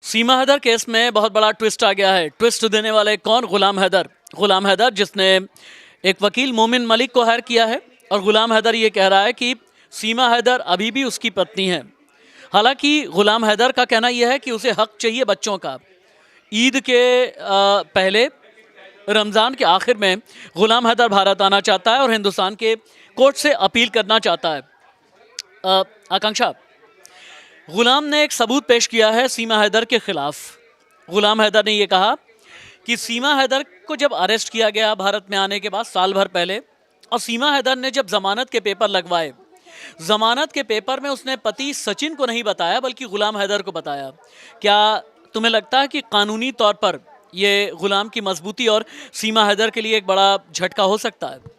सीमा Haider case में बहुत बड़ा ट्विस्ट आ गया है। ट्विस्ट देने वाले कौन? गुलाम हैदर। गुलाम हैदर जिसने एक वकील मोमिन मलिक को हायर किया है और गुलाम हैदर ये कह रहा है कि सीमा हैदर अभी भी उसकी पत्नी है। हालांकि गुलाम हैदर का कहना यह है कि उसे हक चाहिए बच्चों का। ईद के पहले रमज़ान के आखिर में गुलाम हैदर भारत आना चाहता है और हिंदुस्तान के कोर्ट से अपील करना चाहता है। आकांक्षा, गुलाम ने एक सबूत पेश किया है सीमा हैदर के खिलाफ। गुलाम हैदर ने यह कहा कि सीमा हैदर को जब अरेस्ट किया गया भारत में आने के बाद साल भर पहले, और सीमा हैदर ने जब जमानत के पेपर लगवाए, जमानत के पेपर में उसने पति सचिन को नहीं बताया बल्कि गुलाम हैदर को बताया। क्या तुम्हें लगता है कि कानूनी तौर पर ये गुलाम की मजबूती और सीमा हैदर के लिए एक बड़ा झटका हो सकता है?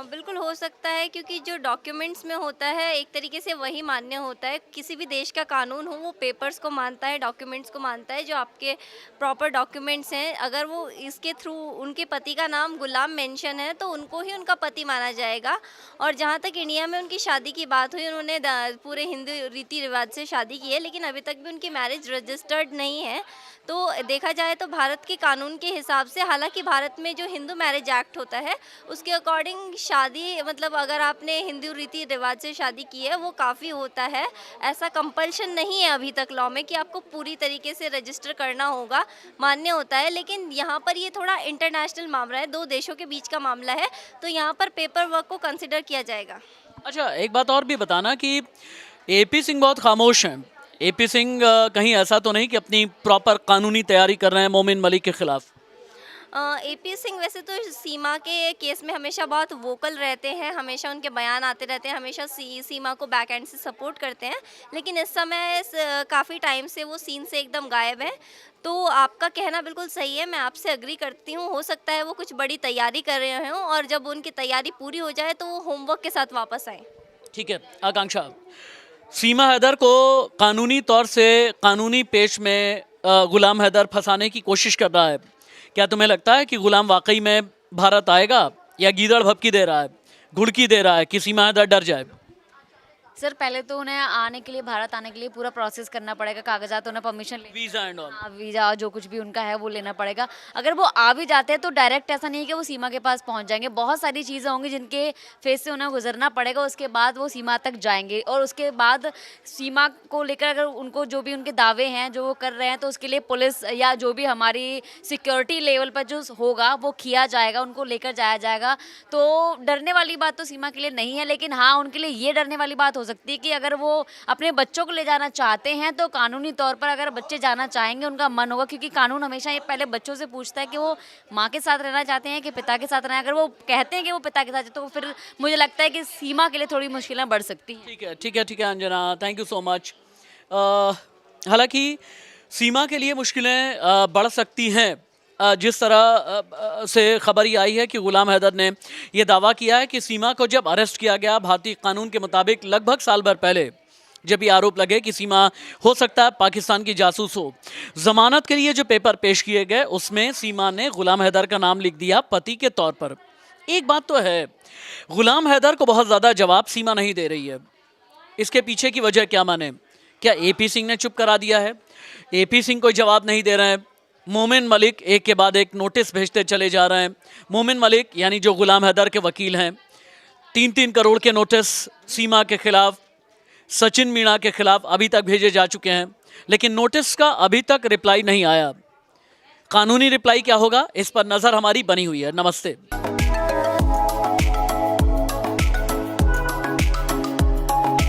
बिल्कुल हो सकता है, क्योंकि जो डॉक्यूमेंट्स में होता है एक तरीके से वही मान्य होता है। किसी भी देश का कानून हो वो पेपर्स को मानता है, डॉक्यूमेंट्स को मानता है। जो आपके प्रॉपर डॉक्यूमेंट्स हैं, अगर वो इसके थ्रू उनके पति का नाम गुलाम मेंशन है तो उनको ही उनका पति माना जाएगा। और जहाँ तक इंडिया में उनकी शादी की बात हुई, उन्होंने पूरे हिंदू रीति रिवाज से शादी की है, लेकिन अभी तक भी उनकी मैरिज रजिस्टर्ड नहीं है। तो देखा जाए तो भारत के कानून के हिसाब से, हालांकि भारत में जो हिंदू मैरिज एक्ट होता है उसके अकॉर्डिंग शादी, मतलब अगर आपने हिंदू रीति रिवाज से शादी की है वो काफ़ी होता है। ऐसा कंपल्शन नहीं है अभी तक लॉ में कि आपको पूरी तरीके से रजिस्टर करना होगा, मान्य होता है। लेकिन यहाँ पर ये थोड़ा इंटरनेशनल मामला है, दो देशों के बीच का मामला है, तो यहाँ पर पेपर वर्क को कंसिडर किया जाएगा। अच्छा, एक बात और भी बताना कि एपी सिंह बहुत खामोश हैं। एपी सिंह कहीं ऐसा तो नहीं कि अपनी प्रॉपर कानूनी तैयारी कर रहे हैं मोमिन मलिक के खिलाफ? एपी सिंह वैसे तो सीमा के केस में हमेशा बहुत वोकल रहते हैं, हमेशा उनके बयान आते रहते हैं, हमेशा सीमा को बैक एंड से सपोर्ट करते हैं। लेकिन इस समय काफ़ी टाइम से वो सीन से एकदम गायब है। तो आपका कहना बिल्कुल सही है, मैं आपसे अग्री करती हूँ। हो सकता है वो कुछ बड़ी तैयारी कर रहे हों और जब उनकी तैयारी पूरी हो जाए तो वो होमवर्क के साथ वापस आएँ। ठीक है आकांक्षा, सीमा हैदर को कानूनी तौर से कानूनी पेश में गुलाम हैदर फंसाने की कोशिश कर रहा है। क्या तुम्हें लगता है कि गुलाम वाकई में भारत आएगा या गीदड़ भभकी दे रहा है, घुड़की दे रहा है कि सीमा हैदर डर जाए? सर, पहले तो उन्हें आने के लिए, भारत आने के लिए पूरा प्रोसेस करना पड़ेगा, कागजात, उन्हें परमिशन ले, वीज़ा एंड ऑल। हाँ, वीज़ा जो कुछ भी उनका है वो लेना पड़ेगा। अगर वो आ भी जाते हैं तो डायरेक्ट ऐसा नहीं है कि वो सीमा के पास पहुंच जाएंगे। बहुत सारी चीज़ें होंगी जिनके फेस से उन्हें गुजरना पड़ेगा, उसके बाद वो सीमा तक जाएंगे। और उसके बाद सीमा को लेकर अगर उनको जो भी उनके दावे हैं जो वो कर रहे हैं, तो उसके लिए पुलिस या जो भी हमारी सिक्योरिटी लेवल पर जो होगा वो किया जाएगा, उनको लेकर जाया जाएगा। तो डरने वाली बात तो सीमा के लिए नहीं है, लेकिन हाँ, उनके लिए ये डरने वाली बात हो सकती है कि अगर वो अपने बच्चों को ले जाना चाहते हैं तो कानूनी तौर पर अगर बच्चे जाना चाहेंगे, उनका मन होगा, क्योंकि कानून हमेशा ये पहले बच्चों से पूछता है कि वो माँ के साथ रहना चाहते हैं कि पिता के साथ रहना। अगर वो कहते हैं कि वो पिता के साथ, तो फिर मुझे लगता है कि सीमा के लिए थोड़ी मुश्किलें बढ़ सकती हैं। ठीक है, ठीक है, ठीक है Anjana, thank you so much. हालांकि सीमा के लिए मुश्किलें बढ़ सकती हैं। जिस तरह से खबर ये आई है कि गुलाम हैदर ने यह दावा किया है कि सीमा को जब अरेस्ट किया गया भारतीय कानून के मुताबिक लगभग साल भर पहले, जब ये आरोप लगे कि सीमा हो सकता है पाकिस्तान की जासूस हो, जमानत के लिए जो पेपर पेश किए गए उसमें सीमा ने गुलाम हैदर का नाम लिख दिया पति के तौर पर। एक बात तो है, गुलाम हैदर को बहुत ज़्यादा जवाब सीमा नहीं दे रही है। इसके पीछे की वजह क्या माने? क्या एपी सिंह ने चुप करा दिया है? एपी सिंह कोई जवाब नहीं दे रहे हैं। मोमिन मलिक एक के बाद एक नोटिस भेजते चले जा रहे हैं। मोमिन मलिक यानी जो गुलाम हैदर के वकील हैं, 3-3 करोड़ के नोटिस सीमा के खिलाफ, सचिन मीणा के खिलाफ अभी तक भेजे जा चुके हैं, लेकिन नोटिस का अभी तक रिप्लाई नहीं आया। कानूनी रिप्लाई क्या होगा, इस पर नज़र हमारी बनी हुई है। नमस्ते।